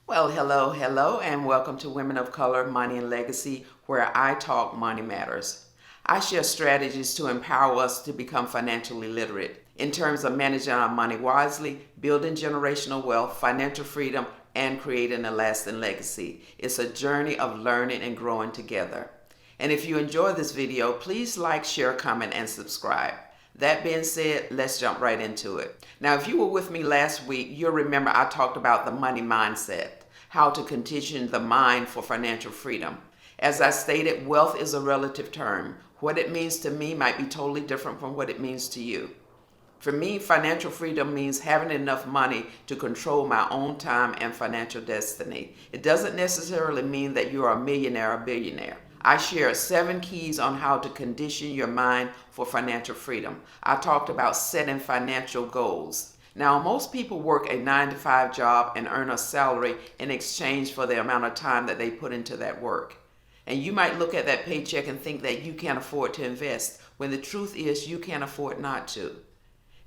Well, hello, and welcome to Women of Color, Money and Legacy, where I talk money matters. I share strategies to empower us to become financially literate in terms of managing our money wisely, building generational wealth, financial freedom, and creating a lasting legacy. It's a journey of learning and growing together. And if you enjoy this video, please like, share, comment, and subscribe. That being said, let's jump right into it. Now, if you were with me last week, you'll remember I talked about the money mindset, how to condition the mind for financial freedom. As I stated, wealth is a relative term. What it means to me might be totally different from what it means to you. For me, financial freedom means having enough money to control my own time and financial destiny. It doesn't necessarily mean that you are a millionaire or billionaire. I share 7 keys on how to condition your mind for financial freedom. I talked about setting financial goals. Now, most people work a 9-to-5 job and earn a salary in exchange for the amount of time that they put into that work. And you might look at that paycheck and think that you can't afford to invest, when the truth is you can't afford not to.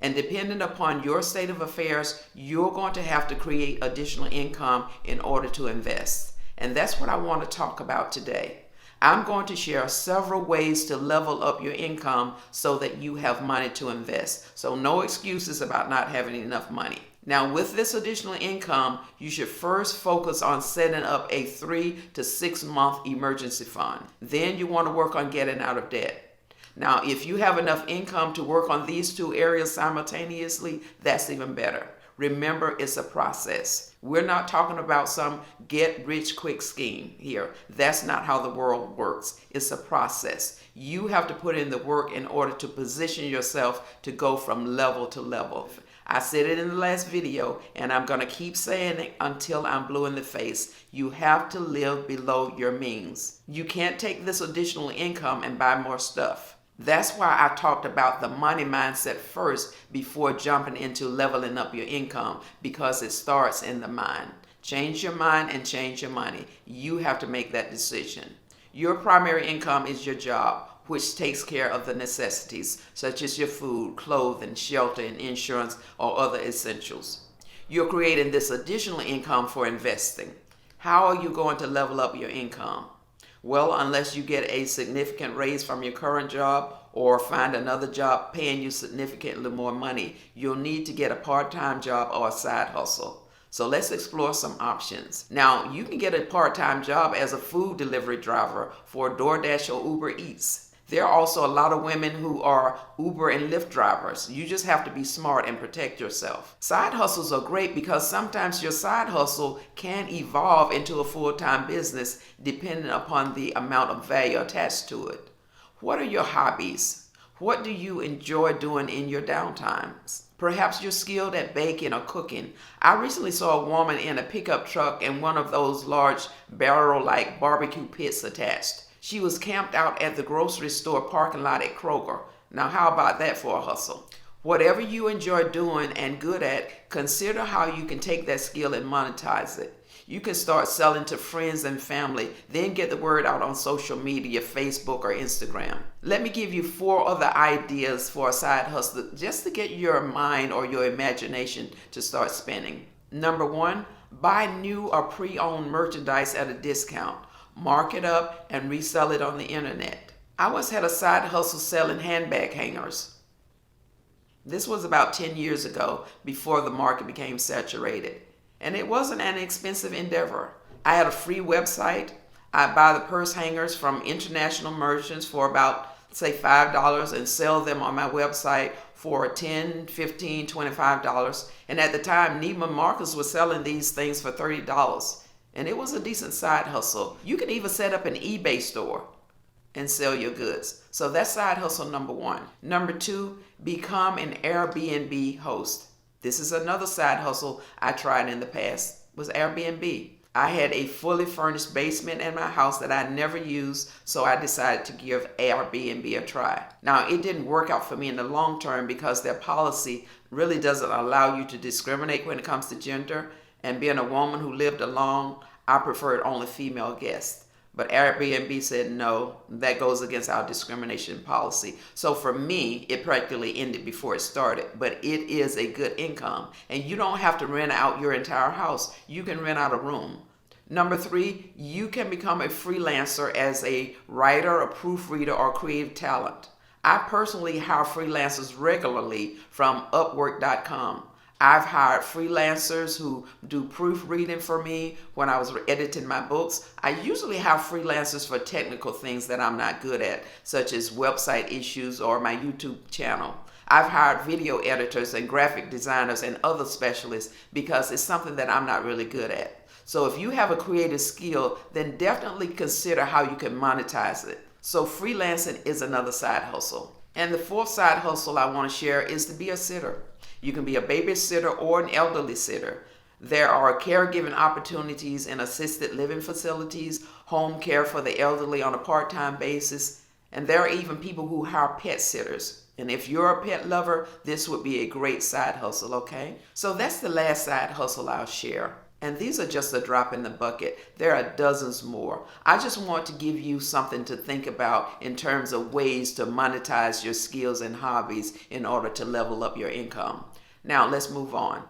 And depending upon your state of affairs, you're going to have to create additional income in order to invest. And that's what I want to talk about today. I'm going to share several ways to level up your income so that you have money to invest. So no excuses about not having enough money. Now, with this additional income, you should first focus on setting up a 3 to 6 month emergency fund. Then you want to work on getting out of debt. Now, if you have enough income to work on these 2 areas simultaneously, that's even better. Remember, it's a process. We're not talking about some get-rich-quick scheme here. That's not how the world works. It's a process. You have to put in the work in order to position yourself to go from level to level. I said it in the last video, and I'm going to keep saying it until I'm blue in the face. You have to live below your means. You can't take this additional income and buy more stuff. That's why I talked about the money mindset first before jumping into leveling up your income, because it starts in the mind. Change your mind and change your money. You have to make that decision. Your primary income is your job, which takes care of the necessities, such as your food, clothing, shelter, and insurance, or other essentials. You're creating this additional income for investing. How are you going to level up your income? Well, unless you get a significant raise from your current job or find another job paying you significantly more money, you'll need to get a part-time job or a side hustle. So let's explore some options. Now, you can get a part-time job as a food delivery driver for DoorDash or Uber Eats. There are also a lot of women who are Uber and Lyft drivers. You just have to be smart and protect yourself. Side hustles are great because sometimes your side hustle can evolve into a full-time business depending upon the amount of value attached to it. What are your hobbies? What do you enjoy doing in your downtimes? Perhaps you're skilled at baking or cooking. I recently saw a woman in a pickup truck and one of those large barrel-like barbecue pits attached. She was camped out at the grocery store parking lot at Kroger. Now, how about that for a hustle? Whatever you enjoy doing and good at, consider how you can take that skill and monetize it. You can start selling to friends and family, then get the word out on social media, Facebook or Instagram. Let me give you 4 other ideas for a side hustle just to get your mind or your imagination to start spinning. Number 1, buy new or pre-owned merchandise at a discount. Mark it up and resell it on the internet. I once had a side hustle selling handbag hangers. This was about 10 years ago, before the market became saturated. And it wasn't an expensive endeavor. I had a free website. I'd buy the purse hangers from international merchants for about, say, $5 and sell them on my website for $10, $15, $25. And at the time, Neiman Marcus was selling these things for $30. And it was a decent side hustle. You can even set up an eBay store and sell your goods. So that's side hustle number 1. Number 2, become an Airbnb host. This is another side hustle I tried in the past, was Airbnb. I had a fully furnished basement in my house that I never used, so I decided to give Airbnb a try. Now, it didn't work out for me in the long term because their policy really doesn't allow you to discriminate when it comes to gender. And being a woman who lived alone, I preferred only female guests. But Airbnb said no, that goes against our discrimination policy. So for me, it practically ended before it started, but it is a good income. And you don't have to rent out your entire house. You can rent out a room. Number 3, you can become a freelancer as a writer, a proofreader, or creative talent. I personally hire freelancers regularly from Upwork.com. I've hired freelancers who do proofreading for me when I was editing my books. I usually have freelancers for technical things that I'm not good at, such as website issues or my YouTube channel. I've hired video editors and graphic designers and other specialists because it's something that I'm not really good at. So if you have a creative skill, then definitely consider how you can monetize it. So freelancing is another side hustle. And the 4th side hustle I want to share is to be a sitter. You can be a babysitter or an elderly sitter. There are caregiving opportunities in assisted living facilities, home care for the elderly on a part-time basis, and there are even people who hire pet sitters. And if you're a pet lover, this would be a great side hustle, okay? So that's the last side hustle I'll share. And these are just a drop in the bucket. There are dozens more. I just want to give you something to think about in terms of ways to monetize your skills and hobbies in order to level up your income. Now let's move on.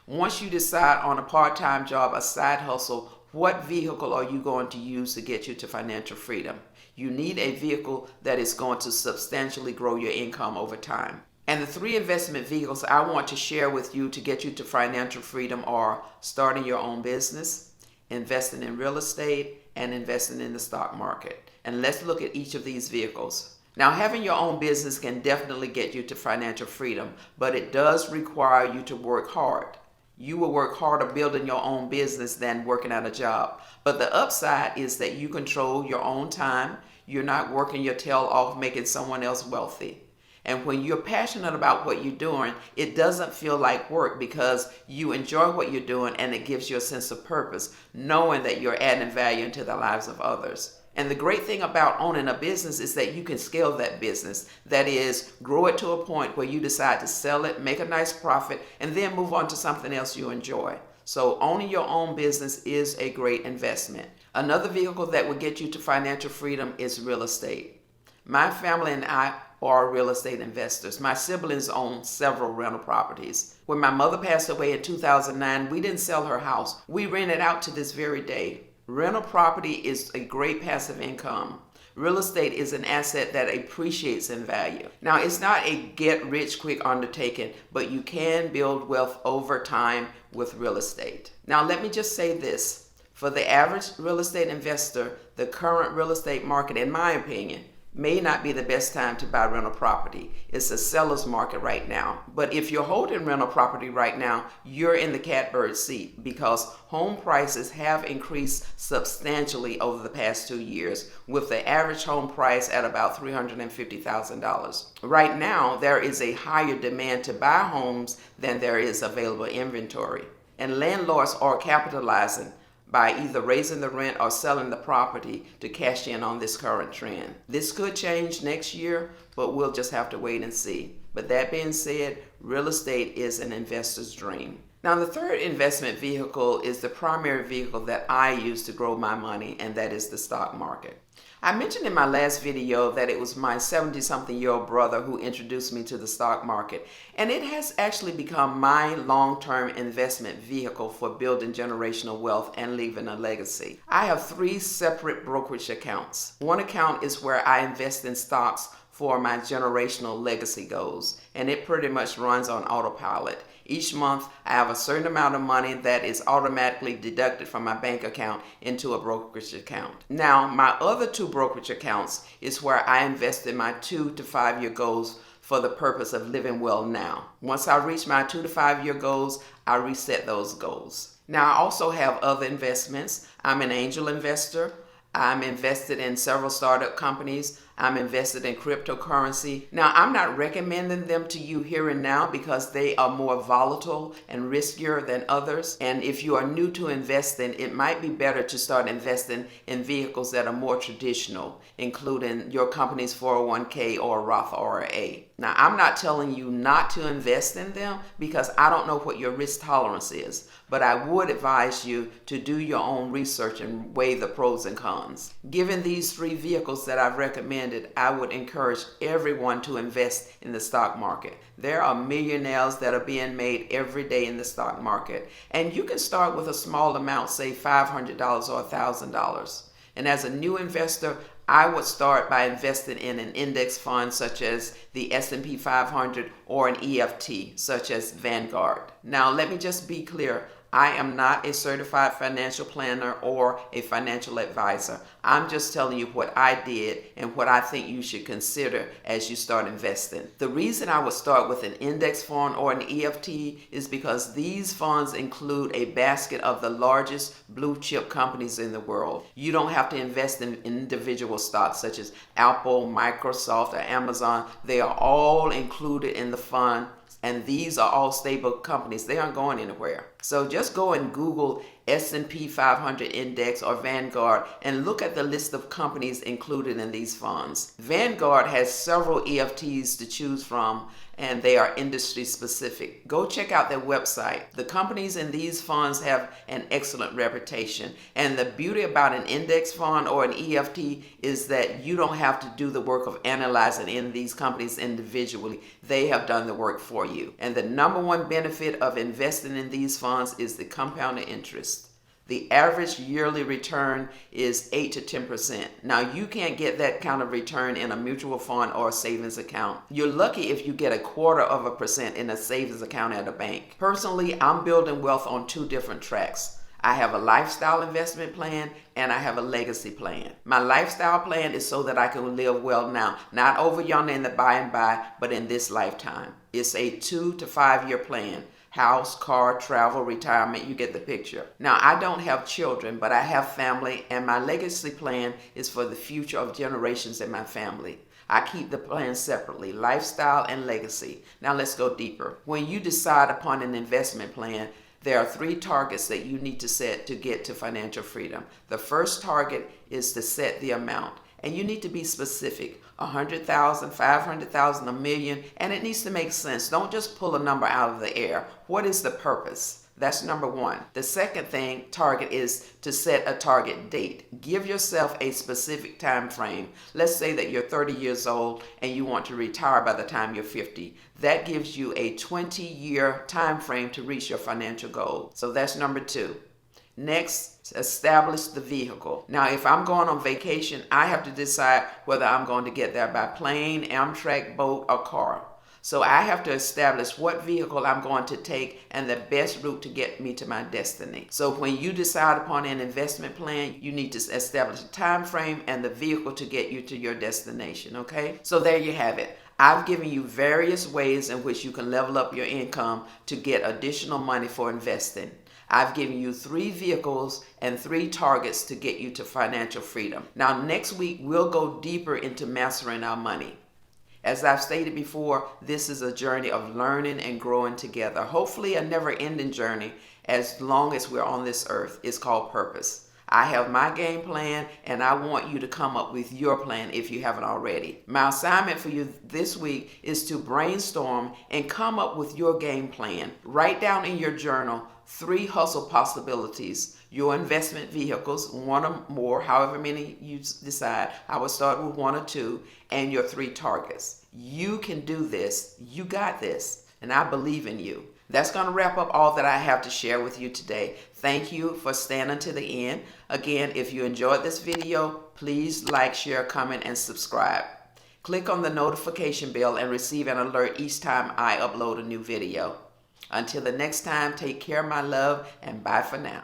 Once you decide on a part-time job, a side hustle, what vehicle are you going to use to get you to financial freedom? You need a vehicle that is going to substantially grow your income over time. And the 3 investment vehicles I want to share with you to get you to financial freedom are starting your own business, investing in real estate, and investing in the stock market. And let's look at each of these vehicles. Now, having your own business can definitely get you to financial freedom, but it does require you to work hard. You will work harder building your own business than working at a job. But the upside is that you control your own time. You're not working your tail off making someone else wealthy. And when you're passionate about what you're doing, it doesn't feel like work because you enjoy what you're doing and it gives you a sense of purpose, knowing that you're adding value into the lives of others. And the great thing about owning a business is that you can scale that business. That is, grow it to a point where you decide to sell it, make a nice profit, and then move on to something else you enjoy. So owning your own business is a great investment. Another vehicle that will get you to financial freedom is real estate. My family and I are real estate investors. My siblings own several rental properties. When my mother passed away in 2009, we didn't sell her house. We rent it out to this very day. Rental property is a great passive income. Real estate is an asset that appreciates in value. Now, it's not a get-rich-quick undertaking, but you can build wealth over time with real estate. Now, let me just say this. For the average real estate investor, the current real estate market, in my opinion, may not be the best time to buy rental property. It's a seller's market right now. But if you're holding rental property right now, you're in the catbird seat because home prices have increased substantially over the past 2 years, with the average home price at about $350,000. Right now, there is a higher demand to buy homes than there is available inventory. And landlords are capitalizing by either raising the rent or selling the property to cash in on this current trend. This could change next year, but we'll just have to wait and see. But that being said, real estate is an investor's dream. Now, the third investment vehicle is the primary vehicle that I use to grow my money, and that is the stock market. I mentioned in my last video that it was my 70-something-year-old brother who introduced me to the stock market, and it has actually become my long-term investment vehicle for building generational wealth and leaving a legacy. I have 3 separate brokerage accounts. One account is where I invest in stocks for my generational legacy goals, and it pretty much runs on autopilot. Each month, I have a certain amount of money that is automatically deducted from my bank account into a brokerage account. Now, my other 2 brokerage accounts is where I invest in my 2 to 5 year goals for the purpose of living well now. Once I reach my 2 to 5 year goals, I reset those goals. Now, I also have other investments. I'm an angel investor. I'm invested in several startup companies. I'm invested in cryptocurrency. Now, I'm not recommending them to you here and now because they are more volatile and riskier than others. And if you are new to investing, it might be better to start investing in vehicles that are more traditional, including your company's 401k or Roth IRA. Now, I'm not telling you not to invest in them because I don't know what your risk tolerance is, but I would advise you to do your own research and weigh the pros and cons. Given these three vehicles that I've recommended, I would encourage everyone to invest in the stock market. There are millionaires that are being made every day in the stock market, and you can start with a small amount, say $500 or $1,000. And as a new investor, I would start by investing in an index fund such as the S&P 500 or an EFT such as Vanguard. Now, let me just be clear. I am not a certified financial planner or a financial advisor. I'm just telling you what I did and what I think you should consider as you start investing. The reason I would start with an index fund or an EFT is because these funds include a basket of the largest blue chip companies in the world. You don't have to invest in individual stocks such as Apple, Microsoft, or Amazon. They are all included in the fund. And these are all stable companies. They aren't going anywhere. So just go and Google S&P 500 Index or Vanguard and look at the list of companies included in these funds. Vanguard has several EFTs to choose from, and they are industry specific. Go check out their website. The companies in these funds have an excellent reputation. And the beauty about an index fund or an EFT is that you don't have to do the work of analyzing in these companies individually. They have done the work for you. And the number one benefit of investing in these funds is the compounded interest. The average yearly return is 8 to 10%. Now, you can't get that kind of return in a mutual fund or a savings account. You're lucky if you get 0.25% in a savings account at a bank. Personally, I'm building wealth on two different tracks. I have a lifestyle investment plan and I have a legacy plan. My lifestyle plan is so that I can live well now, not over yonder in the by and by, but in this lifetime. It's a 2 to 5 year plan. House, car, travel, retirement, you get the picture. Now, I don't have children, but I have family, and my legacy plan is for the future of generations in my family. I keep the plans separately, lifestyle and legacy. Now, let's go deeper. When you decide upon an investment plan, there are 3 targets that you need to set to get to financial freedom. The first target is to set the amount, and you need to be specific. 100,000, 500,000, $1 million, and it needs to make sense. Don't just pull a number out of the air. What is the purpose? That's number one. The second target is to set a target date. Give yourself a specific time frame. Let's say that you're 30 years old and you want to retire by the time you're 50. That gives you a 20-year time frame to reach your financial goal. So that's number 2. Next, establish the vehicle. Now, if I'm going on vacation, I have to decide whether I'm going to get there by plane, Amtrak, boat, or car. So I have to establish what vehicle I'm going to take and the best route to get me to my destiny. So when you decide upon an investment plan, you need to establish a time frame and the vehicle to get you to your destination, okay? So there you have it. I've given you various ways in which you can level up your income to get additional money for investing. I've given you 3 vehicles and 3 targets to get you to financial freedom. Now, next week, we'll go deeper into mastering our money. As I've stated before, this is a journey of learning and growing together. Hopefully a never-ending journey as long as we're on this earth. It's called purpose. I have my game plan, and I want you to come up with your plan if you haven't already. My assignment for you this week is to brainstorm and come up with your game plan. Write down in your journal 3 hustle possibilities, your investment vehicles, 1 or more, however many you decide. I will start with 1 or 2, and your 3 targets. You can do this. You got this, and I believe in you. That's going to wrap up all that I have to share with you today. Thank you for staying until the end. Again, if you enjoyed this video, please like, share, comment, and subscribe. Click on the notification bell and receive an alert each time I upload a new video. Until the next time, take care, my love, and bye for now.